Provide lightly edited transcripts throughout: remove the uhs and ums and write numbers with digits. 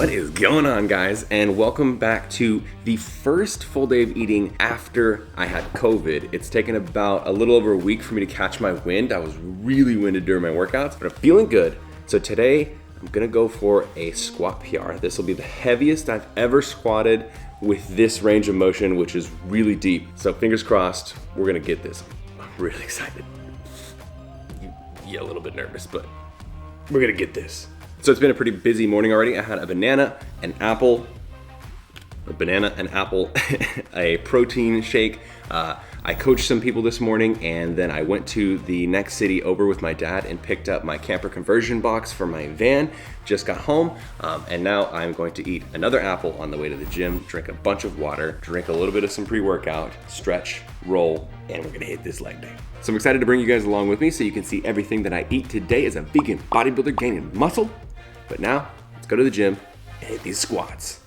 What is going on, guys? And welcome back to the first full day of eating after I had COVID. It's taken about a little over a week for me to catch my wind. I was really winded during my workouts, but I'm feeling good. So today I'm gonna go for a squat PR. This will be the heaviest I've ever squatted with this range of motion, which is really deep. So fingers crossed, we're gonna get this. I'm really excited. Yeah, a little bit nervous, but we're gonna get this. So it's been a pretty busy morning already. I had a banana, an apple, a protein shake. I coached some people this morning, and then I went to the next city over with my dad and picked up my camper conversion box for my van. Just got home, and now I'm going to eat another apple on the way to the gym, drink a bunch of water, drink a little bit of some pre-workout, stretch, roll, and we're gonna hit this leg day. So I'm excited to bring you guys along with me so you can see everything that I eat today as a vegan bodybuilder gaining muscle. But now, let's go to the gym and hit these squats.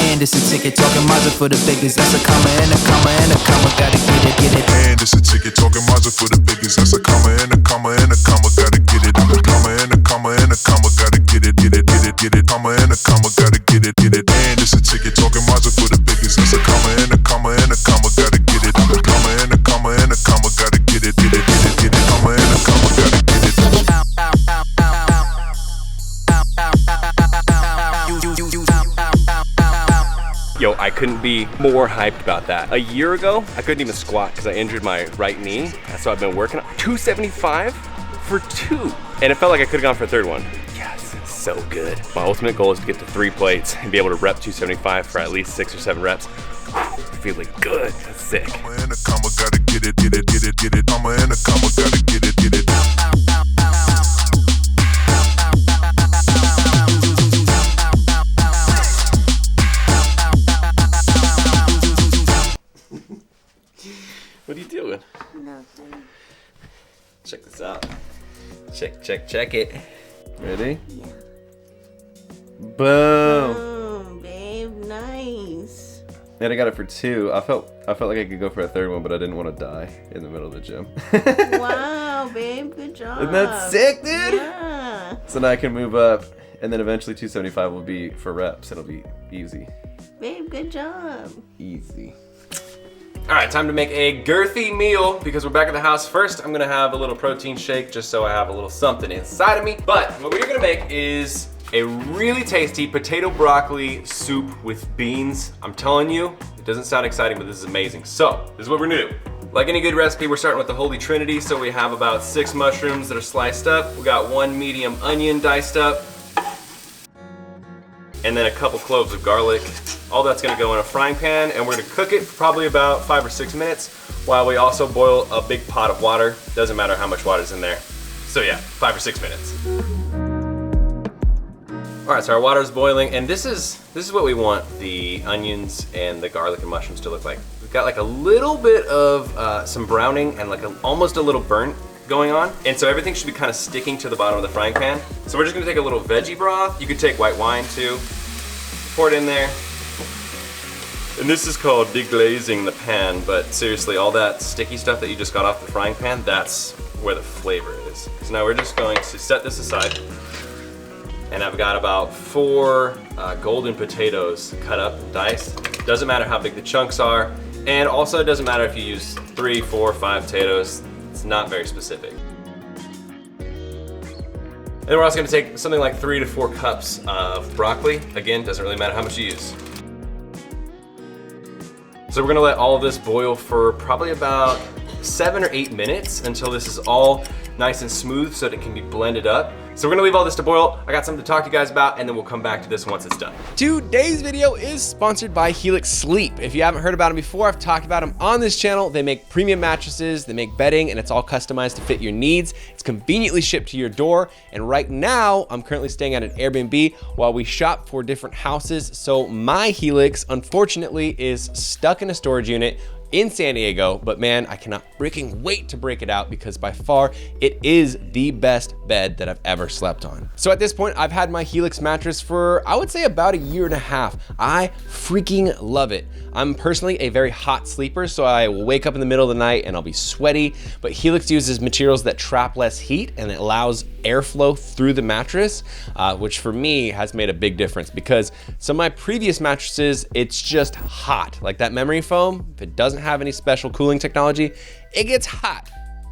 And it's a ticket talking Mazda for the biggest. That's a comma and a comma and a comma. Gotta get it. And it's a ticket talking Mazda for the biggest. That's a comma and a comma and a comma. Gotta get it. I'm a comma and a comma and a comma. Gotta get it. Comma and a comma. Gotta get it. And it's a ticket talking Mazda for the biggest. That's a comma and a comma and a comma. Gotta get it. I'm a comma and a comma and a comma. Gotta get it. Comma and a comma. Gotta get it. Yo, I couldn't be more hyped about that. A year ago, I couldn't even squat because I injured my right knee. So I've been working on 275 for 2. And it felt like I could have gone for a third one. Yes, so good. My ultimate goal is to get to 3 plates and be able to rep 275 for at least 6 or 7 reps. Feeling good, that's sick. Comma and a comma, gotta get it. Comma and a comma, gotta get it. What are you doing? Nothing. Check this out. Check it. Ready? Yeah. Boom. Oh, babe, nice. And I got it for 2. I felt like I could go for a third one, but I didn't want to die in the middle of the gym. Wow, babe, good job. Isn't that sick, dude? Yeah. So now I can move up, and then eventually 275 will be for reps. It'll be easy. Babe, good job. Easy. All right, time to make a girthy meal because we're back at the house. First, I'm gonna have a little protein shake just so I have a little something inside of me. But what we're gonna make is a really tasty potato broccoli soup with beans. I'm telling you, it doesn't sound exciting, but this is amazing. So, this is what we're gonna do. Like any good recipe, we're starting with the holy trinity. So we have about 6 mushrooms that are sliced up. We got 1 medium onion diced up, and then a couple cloves of garlic. All that's gonna go in a frying pan, and we're gonna cook it for probably about 5 or 6 minutes while we also boil a big pot of water. Doesn't matter how much water's in there. So yeah, 5 or 6 minutes. All right, so our water's boiling, and this is what we want the onions and the garlic and mushrooms to look like. We've got like a little bit of some browning and like almost a little burnt going on. And so everything should be kind of sticking to the bottom of the frying pan. So we're just gonna take a little veggie broth. You could take white wine too. Pour it in there. And this is called deglazing the pan, but seriously, all that sticky stuff that you just got off the frying pan, that's where the flavor is. So now we're just going to set this aside. And I've got about 4 golden potatoes cut up and diced. Doesn't matter how big the chunks are. And also it doesn't matter if you use 3, 4, 5 potatoes. It's not very specific. And then we're also gonna take something like 3 to 4 cups of broccoli. Again, doesn't really matter how much you use. So we're gonna let all of this boil for probably about 7 or 8 minutes until this is all nice and smooth so that it can be blended up. So we're gonna leave all this to boil. I got something to talk to you guys about, and then we'll come back to this once it's done. Today's video is sponsored by Helix Sleep. If you haven't heard about them before, I've talked about them on this channel. They make premium mattresses, they make bedding, and it's all customized to fit your needs. It's conveniently shipped to your door, and right now, I'm currently staying at an Airbnb while we shop for different houses. So my Helix, unfortunately, is stuck in a storage unit in San Diego, but man, I cannot freaking wait to break it out because by far it is the best bed that I've ever slept on. So at this point, I've had my Helix mattress for, I would say, about a year and a half. I freaking love it. I'm personally a very hot sleeper, so I will wake up in the middle of the night and I'll be sweaty, but Helix uses materials that trap less heat and it allows airflow through the mattress, which for me has made a big difference because some of my previous mattresses, it's just hot. Like that memory foam, if it doesn't have any special cooling technology, it gets hot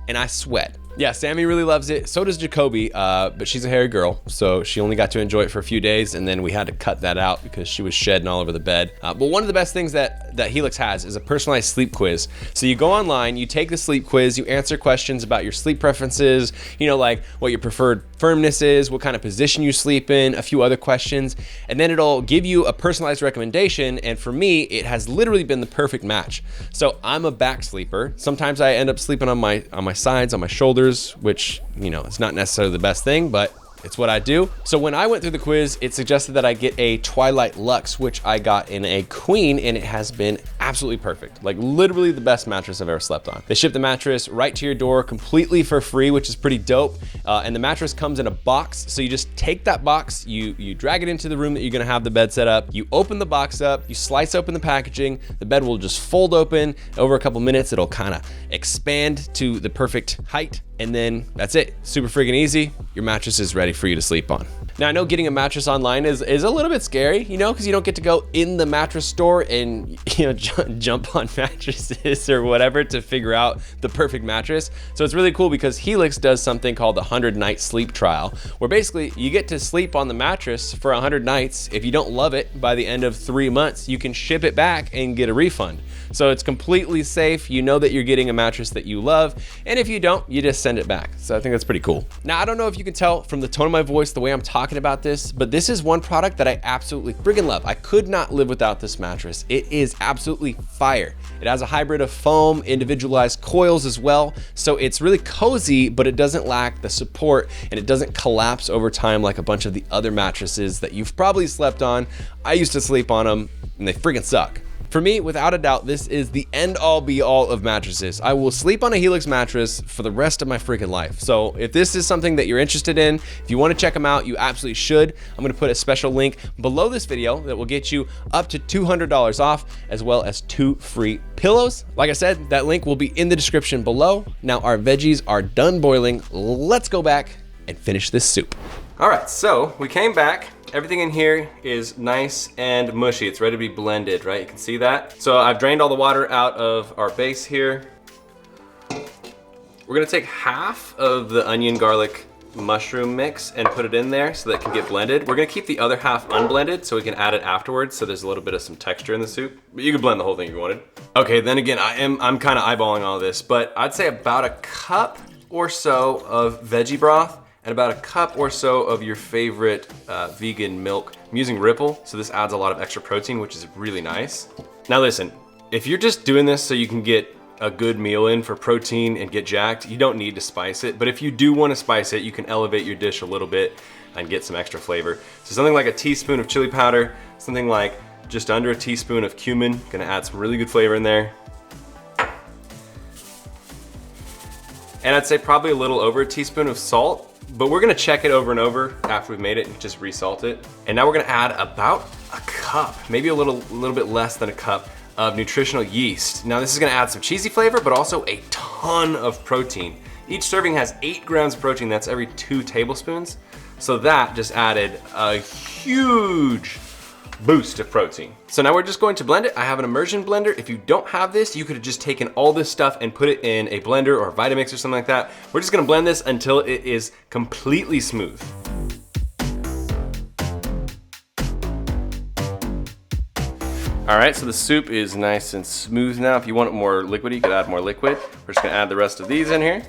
and I sweat. Yeah, Sammy really loves it. So does Jacoby, but she's a hairy girl, so she only got to enjoy it for a few days, and then we had to cut that out because she was shedding all over the bed. But one of the best things that Helix has is a personalized sleep quiz. So you go online, you take the sleep quiz, you answer questions about your sleep preferences, you know, like what your preferred firmness is, what kind of position you sleep in, a few other questions, and then it'll give you a personalized recommendation, and for me, it has literally been the perfect match. So I'm a back sleeper. Sometimes I end up sleeping on my sides, on my shoulders, which, you know, it's not necessarily the best thing, but it's what I do. So when I went through the quiz, it suggested that I get a Twilight Luxe, which I got in a queen, and it has been absolutely perfect. Like literally the best mattress I've ever slept on. They ship the mattress right to your door completely for free, which is pretty dope. And the mattress comes in a box. So you just take that box, you drag it into the room that you're gonna have the bed set up. You open the box up, you slice open the packaging. The bed will just fold open. Over a couple minutes, it'll kind of expand to the perfect height. And then that's it. Super freaking easy. Your mattress is ready for you to sleep on. Now I know getting a mattress online is a little bit scary, you know, because you don't get to go in the mattress store and, you know, jump on mattresses or whatever to figure out the perfect mattress. So it's really cool because Helix does something called the 100-night sleep trial, where basically you get to sleep on the mattress for 100 nights. If you don't love it by the end of 3 months, you can ship it back and get a refund. So it's completely safe. You know that you're getting a mattress that you love. And if you don't, you just send it back. So I think that's pretty cool. Now, I don't know if you can tell from the tone of my voice, the way I'm talking about this, but this is one product that I absolutely friggin' love. I could not live without this mattress. It is absolutely fire. It has a hybrid of foam, individualized coils as well. So it's really cozy, but it doesn't lack the support and it doesn't collapse over time like a bunch of the other mattresses that you've probably slept on. I used to sleep on them and they friggin' suck. For me, without a doubt, this is the end all be all of mattresses. I will sleep on a Helix mattress for the rest of my freaking life. So if this is something that you're interested in, if you want to check them out, you absolutely should. I'm going to put a special link below this video that will get you up to $200 off, as well as 2 free pillows. Like I said, that link will be in the description below. Now our veggies are done boiling. Let's go back and finish this soup. All right, so we came back. Everything in here is nice and mushy. It's ready to be blended, right? You can see that. So I've drained all the water out of our base here. We're gonna take half of the onion garlic mushroom mix and put it in there so that it can get blended. We're gonna keep the other half unblended so we can add it afterwards, so there's a little bit of some texture in the soup. But you can blend the whole thing if you wanted. Okay, then again, I'm kind of eyeballing all this, but I'd say about a cup or so of veggie broth and about a cup or so of your favorite vegan milk. I'm using Ripple, so this adds a lot of extra protein, which is really nice. Now listen, if you're just doing this so you can get a good meal in for protein and get jacked, you don't need to spice it. But if you do want to spice it, you can elevate your dish a little bit and get some extra flavor. So something like a teaspoon of chili powder, something like just under a teaspoon of cumin, gonna add some really good flavor in there. And I'd say probably a little over a teaspoon of salt, but we're gonna check it over and over after we've made it and just resalt it. And now we're gonna add about a cup, maybe a little bit less than a cup of nutritional yeast. Now this is gonna add some cheesy flavor, but also a ton of protein. Each serving has 8 grams of protein, that's every 2 tablespoons. So that just added a huge boost of protein. So now we're just going to blend it. I have an immersion blender. If you don't have this, you could have just taken all this stuff and put it in a blender or a Vitamix or something like that. We're just gonna blend this until it is completely smooth. All right, so the soup is nice and smooth now. If you want it more liquidy, you could add more liquid. We're just gonna add the rest of these in here.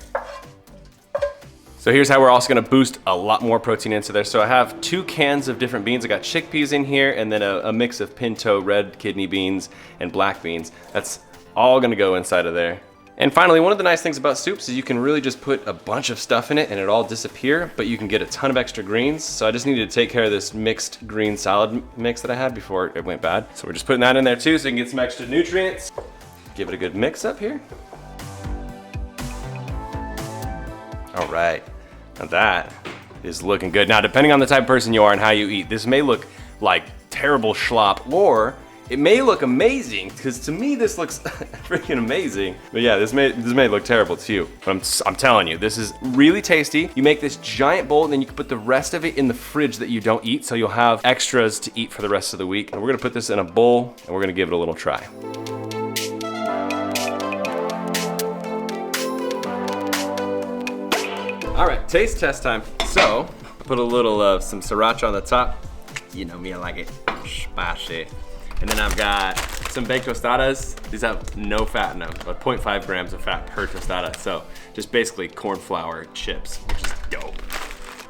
So here's how we're also gonna boost a lot more protein into there. So I have 2 cans of different beans. I got chickpeas in here and then a mix of pinto, red kidney beans, and black beans. That's all gonna go inside of there. And finally, one of the nice things about soups is you can really just put a bunch of stuff in it and it all disappear, but you can get a ton of extra greens. So I just needed to take care of this mixed green salad mix that I had before it went bad. So we're just putting that in there too so you can get some extra nutrients. Give it a good mix up here. All right, now that is looking good. Now, depending on the type of person you are and how you eat, this may look like terrible schlop, or it may look amazing, because to me this looks freaking amazing. But yeah, this may look terrible to you. But I'm telling you, this is really tasty. You make this giant bowl, and then you can put the rest of it in the fridge that you don't eat, so you'll have extras to eat for the rest of the week. And we're gonna put this in a bowl, and we're gonna give it a little try. All right, taste test time. So, put a little some sriracha on the top. You know me, I like it spicy. And then I've got some baked tostadas. These have no fat in them, but 0.5 grams of fat per tostada. So, just basically corn flour chips, which is dope.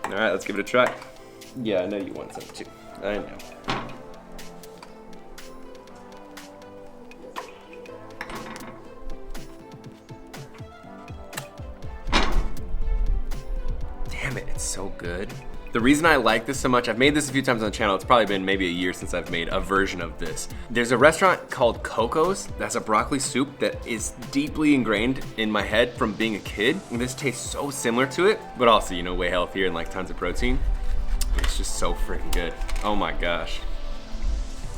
All right, let's give it a try. Yeah, I know you want some too. I know. Damn it, it's so good. The reason I like this so much, I've made this a few times on the channel. It's probably been maybe a year since I've made a version of this. There's a restaurant called Coco's that's a broccoli soup that is deeply ingrained in my head from being a kid. And this tastes so similar to it, but also, you know, way healthier and like tons of protein. It's just so freaking good. Oh my gosh.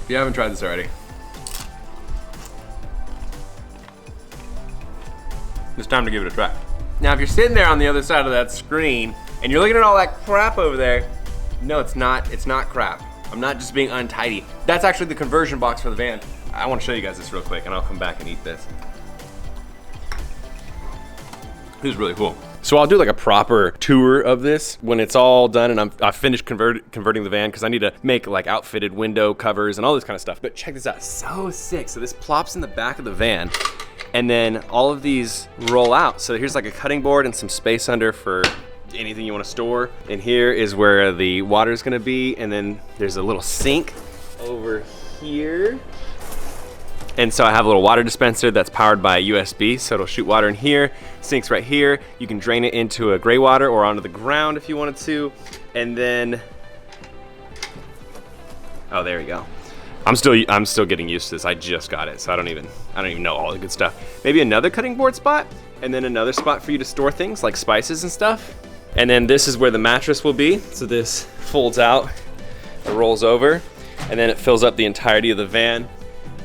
If you haven't tried this already, it's time to give it a try. Now, if you're sitting there on the other side of that screen and you're looking at all that crap over there, no, it's not crap. I'm not just being untidy. That's actually the conversion box for the van. I want to show you guys this real quick, and I'll come back and eat this. This is really cool. So I'll do like a proper tour of this when it's all done and I've finished converting the van, because I need to make like outfitted window covers and all this kind of stuff. But check this out, so sick. So this plops in the back of the van, and then all of these roll out. So here's like a cutting board and some space under for anything you want to store. And here is where the water is going to be. And then there's a little sink over here. And so I have a little water dispenser that's powered by USB, so it'll shoot water in here. Sink's right here. You can drain it into a gray water or onto the ground if you wanted to. And then, oh, there we go. I'm still getting used to this. I just got it, so I don't even know all the good stuff. Maybe another cutting board spot, and then another spot for you to store things like spices and stuff. And then this is where the mattress will be. So this folds out, it rolls over, and then it fills up the entirety of the van.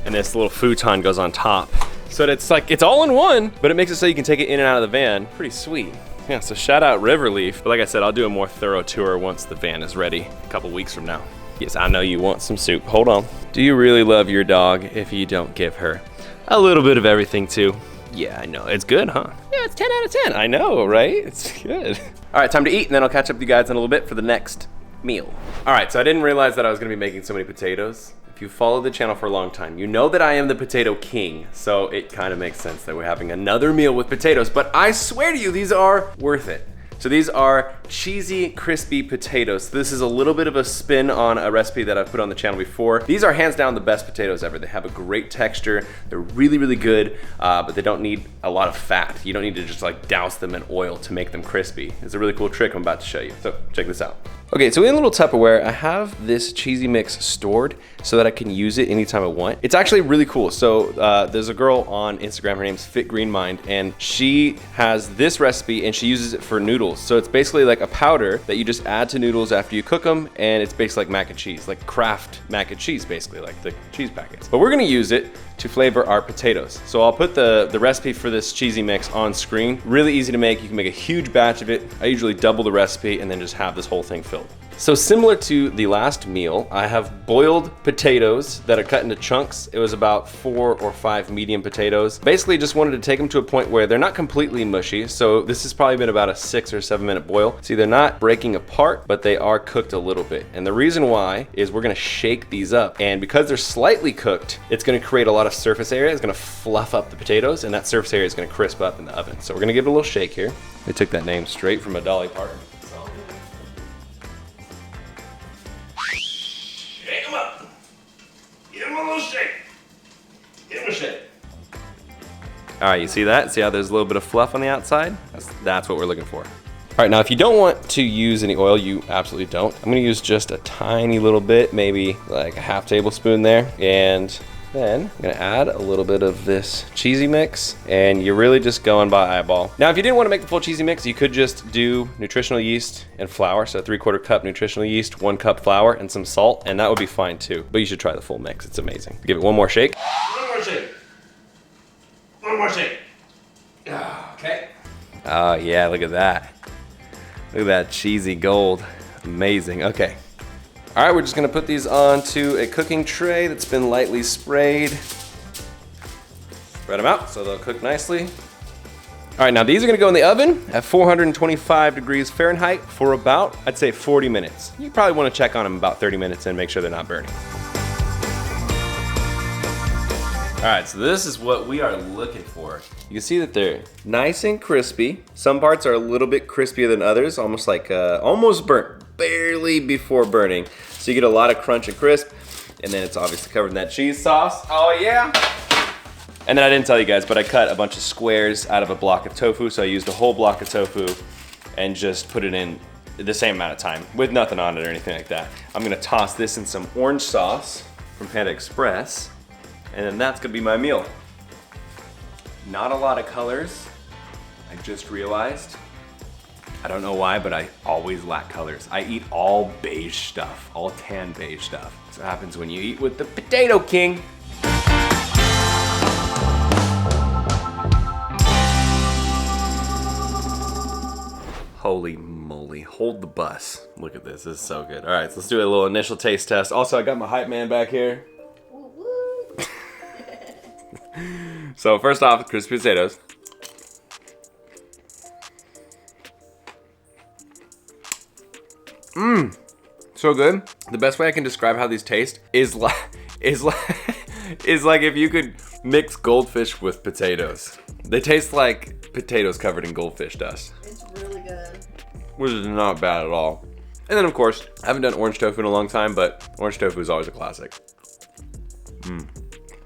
And this little futon goes on top. So it's like, it's all in one, but it makes it so you can take it in and out of the van. Pretty sweet. Yeah, so shout out Riverleaf. But like I said, I'll do a more thorough tour once the van is ready a couple weeks from now. Yes, I know you want some soup. Hold on. Do you really love your dog if you don't give her a little bit of everything too? Yeah, I know. It's good, huh? Yeah, it's 10 out of 10. I know, right? It's good. All right, time to eat, and then I'll catch up with you guys in a little bit for the next meal. All right, so I didn't realize that I was gonna be making so many potatoes. If you followed the channel for a long time, you know that I am the potato king, so it kind of makes sense that we're having another meal with potatoes, but I swear to you, these are worth it. So these are cheesy, crispy potatoes. This is a little bit of a spin on a recipe that I've put on the channel before. These are hands down the best potatoes ever. They have a great texture. They're really, really good, but they don't need a lot of fat. You don't need to just like douse them in oil to make them crispy. It's a really cool trick I'm about to show you. So check this out. Okay, so in a little Tupperware, I have this cheesy mix stored so that I can use it anytime I want. It's actually really cool. So there's a girl on Instagram, her name's Fit Green Mind, and she has this recipe and she uses it for noodles. So it's basically like a powder that you just add to noodles after you cook them, and it's basically like mac and cheese, like Kraft mac and cheese, basically, like the cheese packets. But we're gonna use it to flavor our potatoes. So I'll put the recipe for this cheesy mix on screen. Really easy to make. You can make a huge batch of it. I usually double the recipe and then just have this whole thing filled. So similar to the last meal, I have boiled potatoes that are cut into chunks. It was about 4 or 5 medium potatoes. Basically just wanted to take them to a point where they're not completely mushy. So this has probably been about a 6 or 7 minute boil. See, they're not breaking apart, but they are cooked a little bit. And the reason why is we're gonna shake these up. And because they're slightly cooked, it's gonna create a lot of surface area. It's gonna fluff up the potatoes, and that surface area is gonna crisp up in the oven. So we're gonna give it a little shake here. They took that name straight from a Dolly Parton. Shake them up. Give them a little shake. Give them a shake. All right, you see that? See how there's a little bit of fluff on the outside? That's what we're looking for. All right, now if you don't want to use any oil, you absolutely don't. I'm gonna use just a tiny little bit, maybe like a half tablespoon there. And Then I'm gonna add a little bit of this cheesy mix, and you're really just going by eyeball. Now, if you didn't want to make the full cheesy mix, you could just do nutritional yeast and flour. So 3/4 cup nutritional yeast, 1 cup flour, and some salt, and that would be fine too. But you should try the full mix, it's amazing. Give it one more shake. One more shake. One more shake. Okay. Oh yeah, look at that. Look at that cheesy gold. Amazing, okay. All right, we're just gonna put these onto a cooking tray that's been lightly sprayed. Spread them out so they'll cook nicely. All right, now these are gonna go in the oven at 425 degrees Fahrenheit for about, I'd say 40 minutes. You probably wanna check on them about 30 minutes and make sure they're not burning. All right, so this is what we are looking for. You can see that they're nice and crispy. Some parts are a little bit crispier than others, almost like, almost burnt, barely before burning. So you get a lot of crunch and crisp, and then it's obviously covered in that cheese sauce. Oh yeah. And then I didn't tell you guys, but I cut a bunch of squares out of a block of tofu. So I used a whole block of tofu and just put it in the same amount of time with nothing on it or anything like that. I'm gonna toss this in some orange sauce from Panda Express, and then that's gonna be my meal. Not a lot of colors, I just realized. I don't know why, but I always lack colors. I eat all beige stuff, all tan beige stuff. That's what happens when you eat with the Potato King. Holy moly, hold the bus. Look at this, this is so good. All right, so let's do a little initial taste test. Also, I got my hype man back here. So first off, crispy potatoes. So good. The best way I can describe how these taste is like if you could mix goldfish with potatoes. They taste like potatoes covered in goldfish dust. It's really good. Which is not bad at all. And then of course, I haven't done orange tofu in a long time, but orange tofu is always a classic.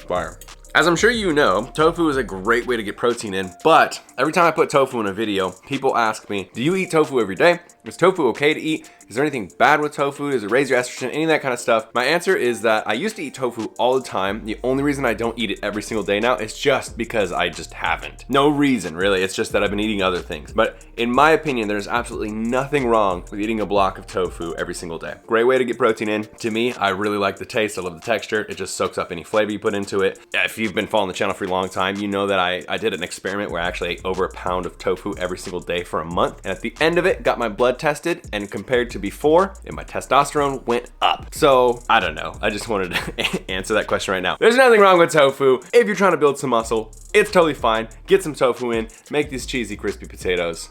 Fire. As I'm sure you know, tofu is a great way to get protein in, but every time I put tofu in a video, people ask me, do you eat tofu every day? Is tofu okay to eat? Is there anything bad with tofu? Does it raise your estrogen? Any of that kind of stuff? My answer is that I used to eat tofu all the time. The only reason I don't eat it every single day now is just because I just haven't. No reason, really. It's just that I've been eating other things. But in my opinion, there's absolutely nothing wrong with eating a block of tofu every single day. Great way to get protein in. To me, I really like the taste. I love the texture. It just soaks up any flavor you put into it. If you've been following the channel for a long time, you know that I did an experiment where I actually ate over a pound of tofu every single day for a month. And at the end of it, got my blood tested, and compared to before, and my testosterone went up. So I don't know. I just wanted to answer that question right now. There's nothing wrong with tofu. If you're trying to build some muscle, it's totally fine. Get some tofu in, make these cheesy, crispy potatoes.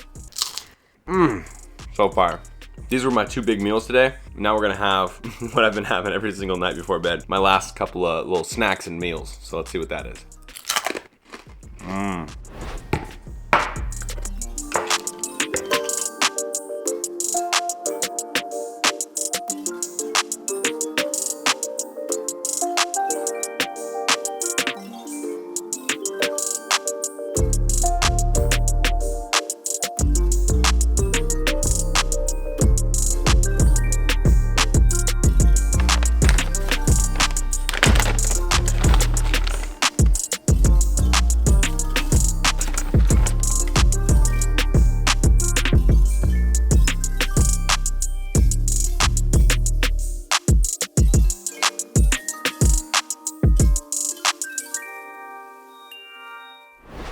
So fire. These were my 2 big meals today. Now we're gonna have what I've been having every single night before bed. My last couple of little snacks and meals. So let's see what that is.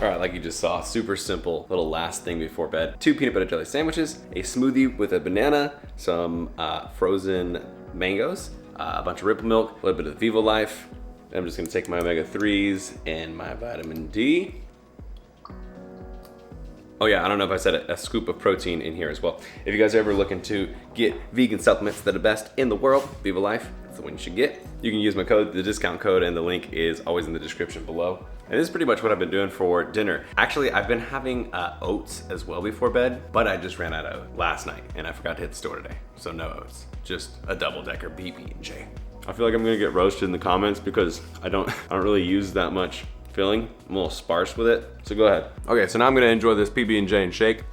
All right, like you just saw, super simple little last thing before bed. 2 peanut butter jelly sandwiches, a smoothie with a banana, some frozen mangoes, a bunch of Ripple milk, a little bit of Vivo Life. I'm just gonna take my omega-3s and my vitamin D. Oh yeah, I don't know if I said it, a scoop of protein in here as well. If you guys are ever looking to get vegan supplements that are best in the world, Vivo Life, that's the one you should get. You can use my code, the discount code, and the link is always in the description below. And this is pretty much what I've been doing for dinner. Actually, I've been having oats as well before bed, but I just ran out of last night and I forgot to hit the store today. So no oats, just a double-decker PB&J. I feel like I'm gonna get roasted in the comments because I don't really use that much filling. I'm a little sparse with it, so go ahead. Okay, so now I'm gonna enjoy this PB&J and shake.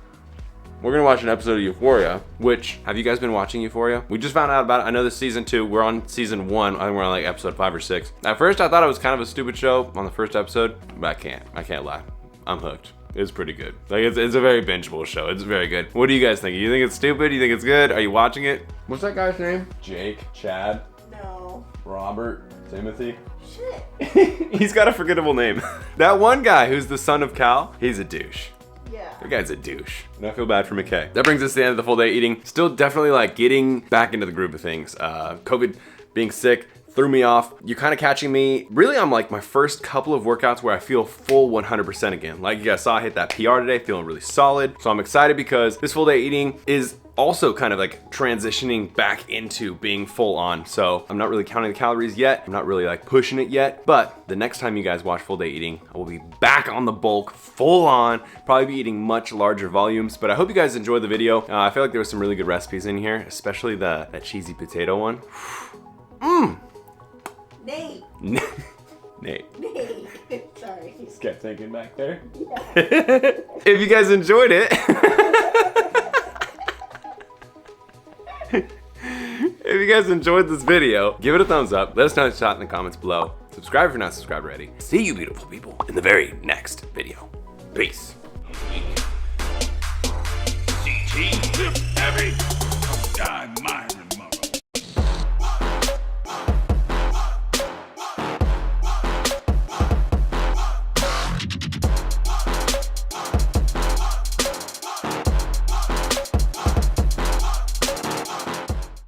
we're gonna watch an episode of Euphoria, which, have you guys been watching Euphoria? We just found out about it. I know this season 2, we're on season 1, I think we're on like episode 5 or 6. At first I thought it was kind of a stupid show on the first episode, but I can't lie. I'm hooked. It's pretty good. Like it's a very bingeable show. It's very good. What do you guys think? You think it's stupid? You think it's good? Are you watching it? What's that guy's name? Jake, Chad, No. Robert, Timothy. Shit. He's got a forgettable name. That one guy who's the son of Cal, he's a douche. Yeah. That guy's a douche. And I feel bad for McKay. That brings us to the end of the full day eating. Still definitely like getting back into the groove of things. COVID, being sick, threw me off. You're kind of catching me. Really, I'm like my first couple of workouts where I feel full 100% again. Like you guys saw, I hit that PR today, feeling really solid. So I'm excited because this full day eating is also kind of like transitioning back into being full on. So I'm not really counting the calories yet. I'm not really like pushing it yet, but the next time you guys watch full day eating, I will be back on the bulk, full on, probably be eating much larger volumes, but I hope you guys enjoyed the video. I feel like there was some really good recipes in here, especially that cheesy potato one. Mmm. Nate. Nate. Sorry. Just kept thinking back there. Yeah. If you guys enjoyed it, if you guys enjoyed this video, give it a thumbs up. Let us know what you thought in the comments below. Subscribe if you're not subscribed already. See you beautiful people in the very next video. Peace.